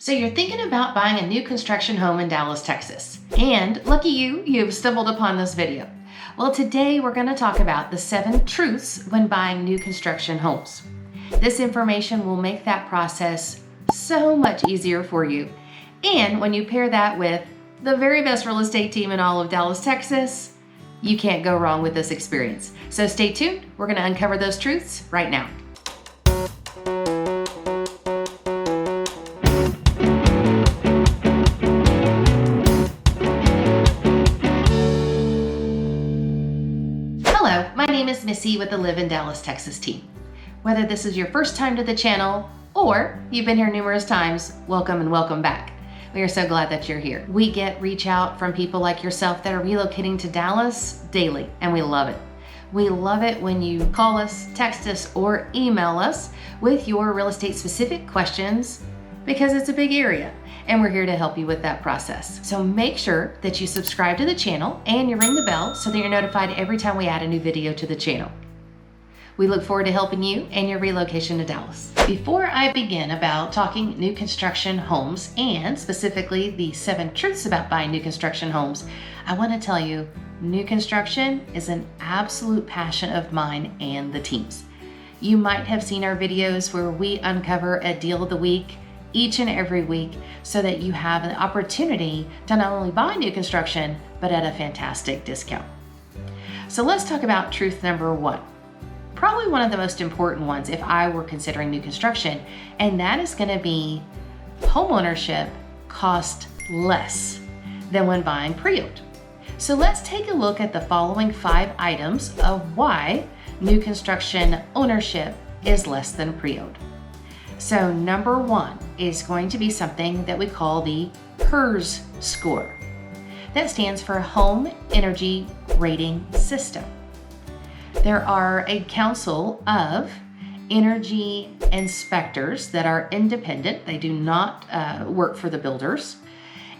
So you're thinking about buying a new construction home in Dallas, Texas. And lucky you, you've stumbled upon this video. Well, today we're going to talk about the 7 truths when buying new construction homes. This information will make that process so much easier for you. And when you pair that with the very best real estate team in all of Dallas, Texas, you can't go wrong with this experience. So stay tuned. We're going to uncover those truths right now. Hello, my name is Missy with the Live in Dallas, Texas team. Whether this is your first time to the channel or you've been here numerous times, welcome and welcome back. We are so glad that you're here. We get reach out from people like yourself that are relocating to Dallas daily, and we love it. We love it when you call us, text us, or email us with your real estate specific questions because it's a big area and we're here to help you with that process. So make sure that you subscribe to the channel and you ring the bell so that you're notified every time we add a new video to the channel. We look forward to helping you and your relocation to Dallas. Before I begin about talking new construction homes and specifically the 7 truths about buying new construction homes, I want to tell you new construction is an absolute passion of mine and the team's. You might have seen our videos where we uncover a deal of the week each and every week so that you have an opportunity to not only buy new construction, but at a fantastic discount. So let's talk about truth number 1. Probably one of the most important ones if I were considering new construction, and that is going to be homeownership cost less than when buying pre-owned. So let's take a look at the following 5 items of why new construction ownership is less than pre-owned. So number 1 is going to be something that we call the HERS score. That stands for Home Energy Rating System. There are a council of energy inspectors that are independent. They do not work for the builders.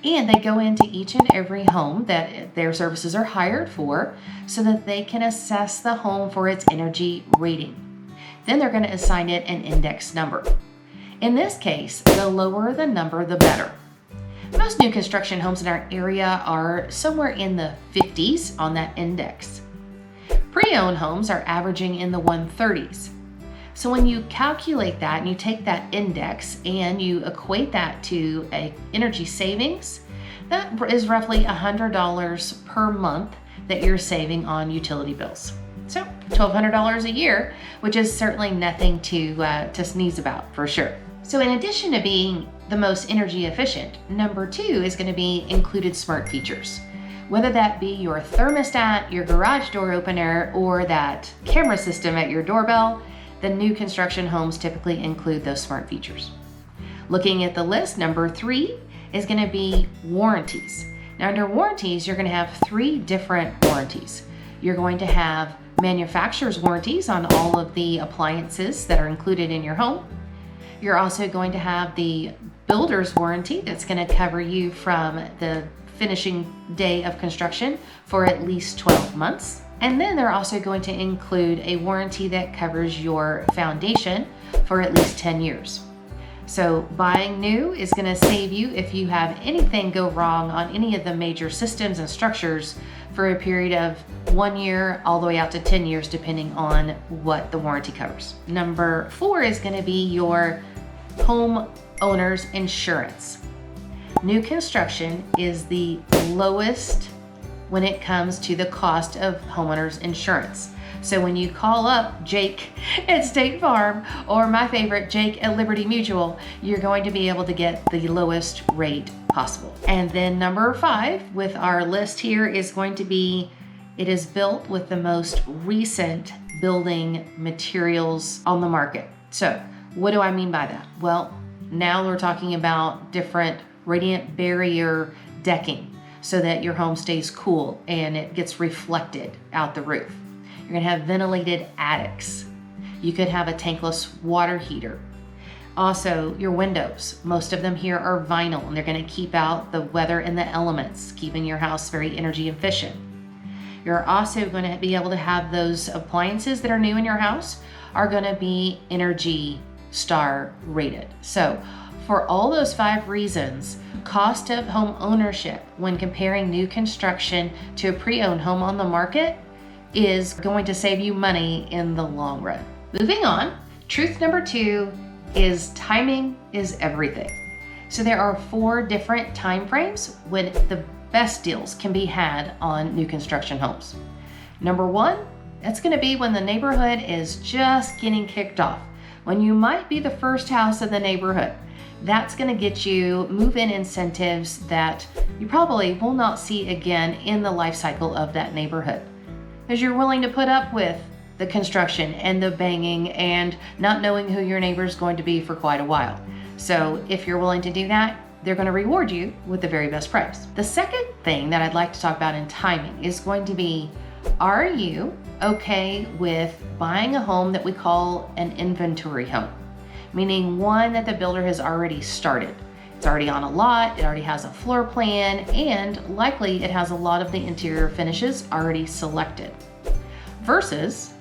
And they go into each and every home that their services are hired for so that they can assess the home for its energy rating. Then they're going to assign it an index number. In this case, the lower the number, the better. Most new construction homes in our area are somewhere in the 50s on that index. Pre-owned homes are averaging in the 130s. So when you calculate that and you take that index and you equate that to an energy savings, that is roughly $100 per month that you're saving on utility bills. So $1,200 a year, which is certainly nothing to sneeze about for sure. So in addition to being the most energy efficient, number 2 is going to be included smart features. Whether that be your thermostat, your garage door opener, or that camera system at your doorbell, the new construction homes typically include those smart features. Looking at the list, number 3 is going to be warranties. Now under warranties, you're going to have 3 different warranties. You're going to have manufacturer's warranties on all of the appliances that are included in your home. You're also going to have the builder's warranty that's going to cover you from the finishing day of construction for at least 12 months. And then they're also going to include a warranty that covers your foundation for at least 10 years. So buying new is going to save you if you have anything go wrong on any of the major systems and structures for a period of 1 year all the way out to 10 years, depending on what the warranty covers. Number 4 is going to be your homeowner's insurance. New construction is the lowest when it comes to the cost of homeowner's insurance. So when you call up Jake at State Farm or my favorite, Jake at Liberty Mutual, you're going to be able to get the lowest rate possible. And then number 5 with our list here is going to be, it is built with the most recent building materials on the market. So what do I mean by that? Well, now we're talking about different radiant barrier decking so that your home stays cool and it gets reflected out the roof. You're going to have ventilated attics. You could have a tankless water heater. Also, your windows, most of them here are vinyl and they're going to keep out the weather and the elements, keeping your house very energy efficient. You're also going to be able to have those appliances that are new in your house are going to be Energy Star rated. So For all those 5 reasons, cost of home ownership when comparing new construction to a pre-owned home on the market is going to save you money in the long run. Moving on, truth number 2 is timing is everything. So there are 4 different time frames when the best deals can be had on new construction homes. Number 1, that's going to be when the neighborhood is just getting kicked off, when you might be the first house in the neighborhood. That's going to get you move-in incentives that you probably will not see again in the life cycle of that neighborhood, because you're willing to put up with the construction and the banging and not knowing who your neighbor is going to be for quite a while. So if you're willing to do that, they're going to reward you with the very best price. The second thing that I'd like to talk about in timing is going to be, are you okay with buying a home that we call an inventory home? Meaning one that the builder has already started. It's already on a lot, it already has a floor plan, and likely it has a lot of the interior finishes already selected. Versus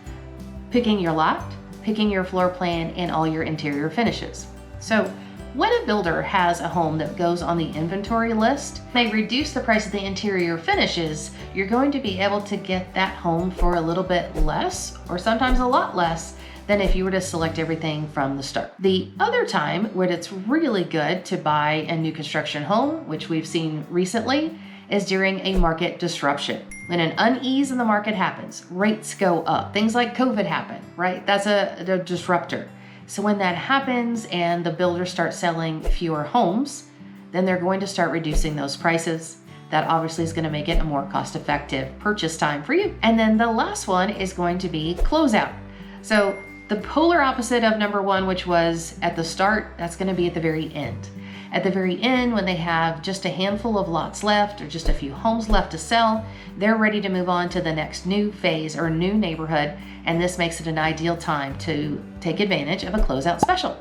picking your lot, picking your floor plan, and all your interior finishes. So when a builder has a home that goes on the inventory list, they reduce the price of the interior finishes, you're going to be able to get that home for a little bit less, or sometimes a lot less, than if you were to select everything from the start. The other time when it's really good to buy a new construction home, which we've seen recently, is during a market disruption. When an unease in the market happens, rates go up, things like COVID happen, right? That's a disruptor. So when that happens and the builders start selling fewer homes, then they're going to start reducing those prices. That obviously is going to make it a more cost-effective purchase time for you. And then the last one is going to be closeout. So the polar opposite of number 1, which was at the start, that's going to be at the very end. At the very end, when they have just a handful of lots left or just a few homes left to sell, they're ready to move on to the next new phase or new neighborhood, and this makes it an ideal time to take advantage of a closeout special.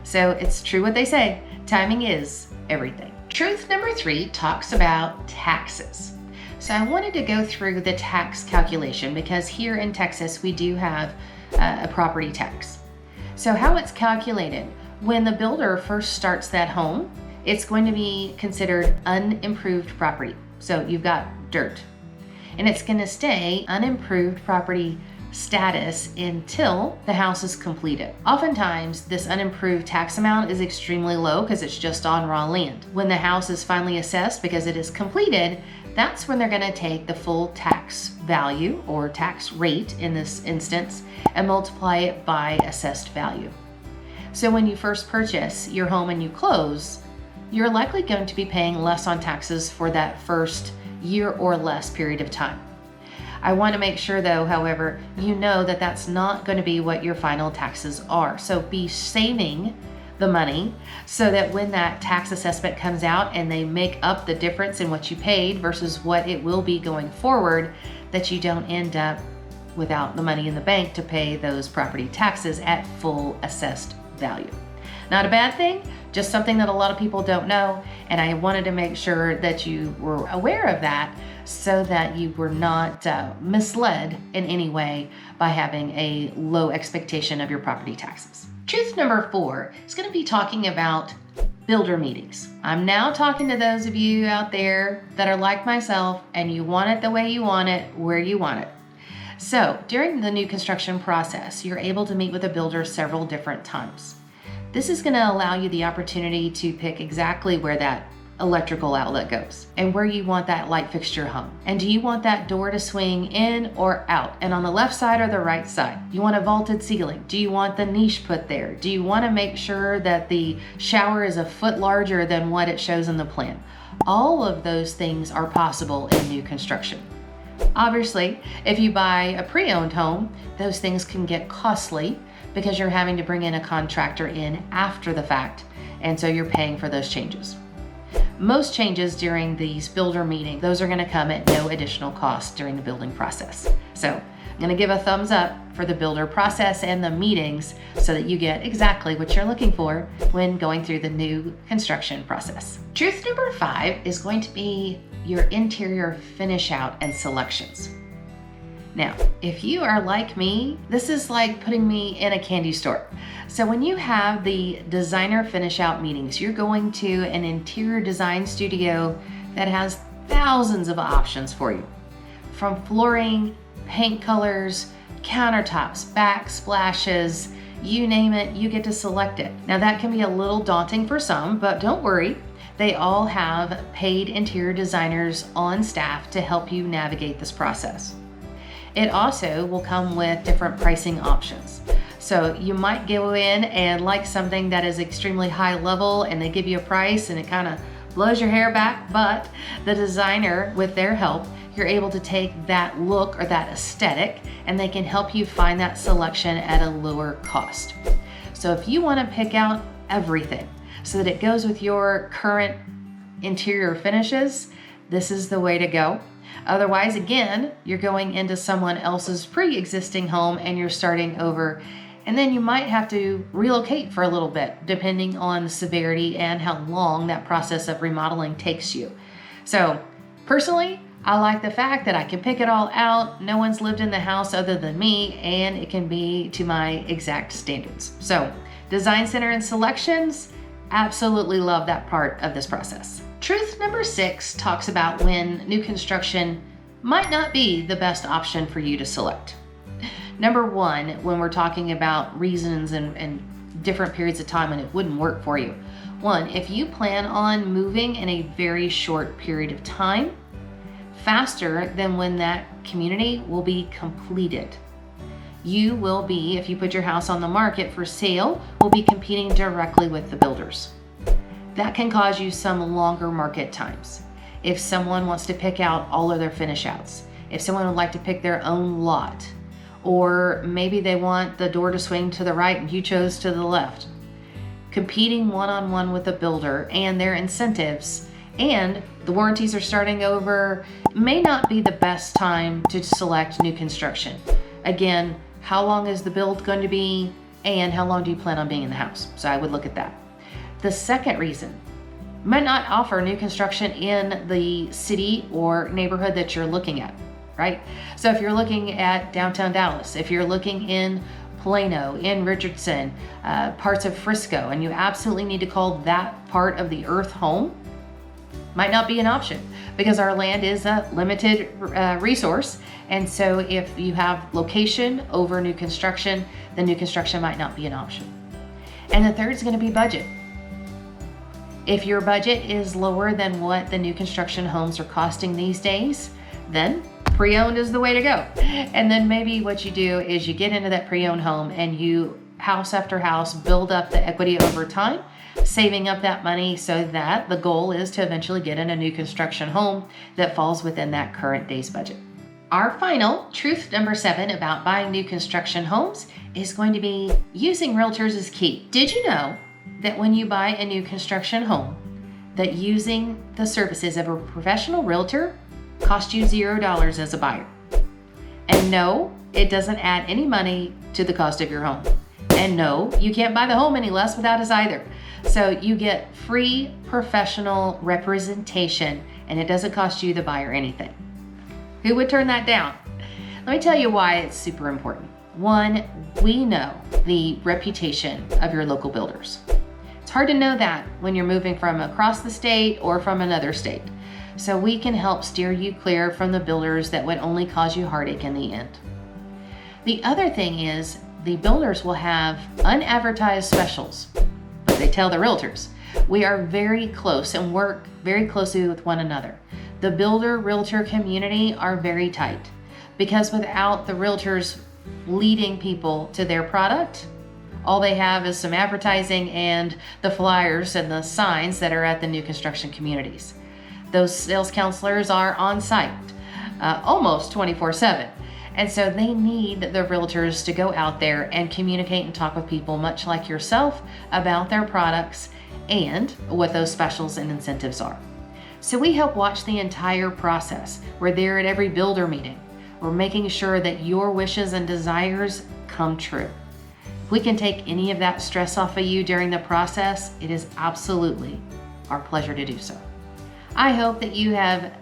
So it's true what they say, timing is everything. Truth number 3 talks about taxes. So I wanted to go through the tax calculation because here in Texas we do have a property tax. So how it's calculated, when the builder first starts that home, it's going to be considered unimproved property. So you've got dirt, and it's going to stay unimproved property status until the house is completed. Oftentimes, this unimproved tax amount is extremely low because it's just on raw land. When the house is finally assessed because it is completed, that's when they're going to take the full tax value or tax rate in this instance and multiply it by assessed value. So when you first purchase your home and you close, you're likely going to be paying less on taxes for that first year or less period of time. I want to make sure though, however, you know that that's not going to be what your final taxes are. So be saving the money so that when that tax assessment comes out and they make up the difference in what you paid versus what it will be going forward, that you don't end up without the money in the bank to pay those property taxes at full assessed value. Not a bad thing, just something that a lot of people don't know, and I wanted to make sure that you were aware of that so that you were not misled in any way by having a low expectation of your property taxes. Truth number 4 is going to be talking about builder meetings. I'm now talking to those of you out there that are like myself and you want it the way you want it, where you want it. So during the new construction process, you're able to meet with a builder several different times. This is going to allow you the opportunity to pick exactly where that electrical outlet goes and where you want that light fixture hung. And do you want that door to swing in or out? And on the left side or the right side? Do you want a vaulted ceiling? Do you want the niche put there? Do you want to make sure that the shower is a foot larger than what it shows in the plan? All of those things are possible in new construction. Obviously, if you buy a pre-owned home, those things can get costly because you're having to bring in a contractor in after the fact, and so you're paying for those changes. Most changes during these builder meetings, those are going to come at no additional cost during the building process. So I'm going to give a thumbs up for the builder process and the meetings so that you get exactly what you're looking for when going through the new construction process. Truth number 5 is going to be your interior finish out and selections. Now, if you are like me, this is like putting me in a candy store. So when you have the designer finish out meetings, you're going to an interior design studio that has thousands of options for you. From flooring, paint colors, countertops, backsplashes, you name it, you get to select it. Now that can be a little daunting for some, but don't worry. They all have paid interior designers on staff to help you navigate this process. It also will come with different pricing options. So you might go in and like something that is extremely high level and they give you a price and it kind of blows your hair back, but the designer, with their help, you're able to take that look or that aesthetic and they can help you find that selection at a lower cost. So if you want to pick out everything so that it goes with your current interior finishes, this is the way to go. Otherwise, again, you're going into someone else's pre-existing home and you're starting over, and then you might have to relocate for a little bit, depending on the severity and how long that process of remodeling takes you. So personally, I like the fact that I can pick it all out. No one's lived in the house other than me, and it can be to my exact standards. So design center and selections, absolutely love that part of this process. Truth number 6 talks about when new construction might not be the best option for you to select. Number 1, when we're talking about reasons and different periods of time when it wouldn't work for you. 1, if you plan on moving in a very short period of time, faster than when that community will be completed. You will be, if you put your house on the market for sale, will be competing directly with the builders. That can cause you some longer market times. If someone wants to pick out all of their finish outs, if someone would like to pick their own lot, or maybe they want the door to swing to the right and you chose to the left. Competing one-on-one with a builder and their incentives, and the warranties are starting over, may not be the best time to select new construction. Again, how long is the build going to be, and how long do you plan on being in the house? So I would look at that. The second reason, might not offer new construction in the city or neighborhood that you're looking at, right? So if you're looking at downtown Dallas, if you're looking in Plano, in Richardson, parts of Frisco, and you absolutely need to call that part of the earth home, might not be an option because our land is a limited resource. And so if you have location over new construction, the new construction might not be an option. And the third is going to be budget. If your budget is lower than what the new construction homes are costing these days, then pre-owned is the way to go. And then maybe what you do is you get into that pre-owned home and you, house after house, build up the equity over time, saving up that money so that the goal is to eventually get in a new construction home that falls within that current day's budget. Our final truth number 7 about buying new construction homes is going to be using realtors is key. Did you know that when you buy a new construction home, that using the services of a professional realtor costs you $0 as a buyer? And no, it doesn't add any money to the cost of your home. And no, you can't buy the home any less without us either. So you get free professional representation and it doesn't cost you, the buyer, anything. Who would turn that down? Let me tell you why it's super important. 1, we know the reputation of your local builders. It's hard to know that when you're moving from across the state or from another state. So we can help steer you clear from the builders that would only cause you heartache in the end. The other thing is the builders will have unadvertised specials, but they tell the realtors. We are very close and work very closely with one another. The builder-realtor community are very tight because without the realtors leading people to their product, all they have is some advertising and the flyers and the signs that are at the new construction communities. Those sales counselors are on site almost 24/7. And so they need the realtors to go out there and communicate and talk with people much like yourself about their products and what those specials and incentives are. So we help watch the entire process. We're there at every builder meeting. We're making sure that your wishes and desires come true. If we can take any of that stress off of you during the process, it is absolutely our pleasure to do so. I hope that you have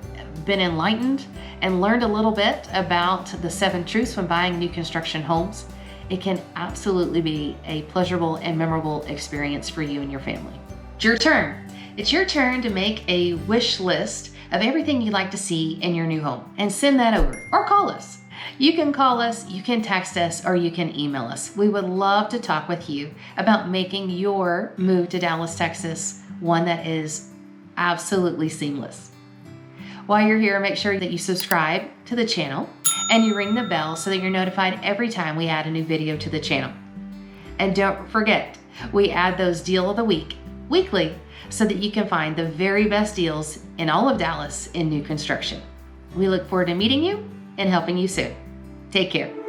been enlightened and learned a little bit about the 7 truths when buying new construction homes, it can absolutely be a pleasurable and memorable experience for you and your family. It's your turn. It's your turn to make a wish list of everything you'd like to see in your new home and send that over or call us. You can call us, you can text us, or you can email us. We would love to talk with you about making your move to Dallas, Texas one that is absolutely seamless. While you're here, make sure that you subscribe to the channel and you ring the bell so that you're notified every time we add a new video to the channel. And don't forget, we add those deal of the week weekly so that you can find the very best deals in all of Dallas in new construction. We look forward to meeting you and helping you soon. Take care.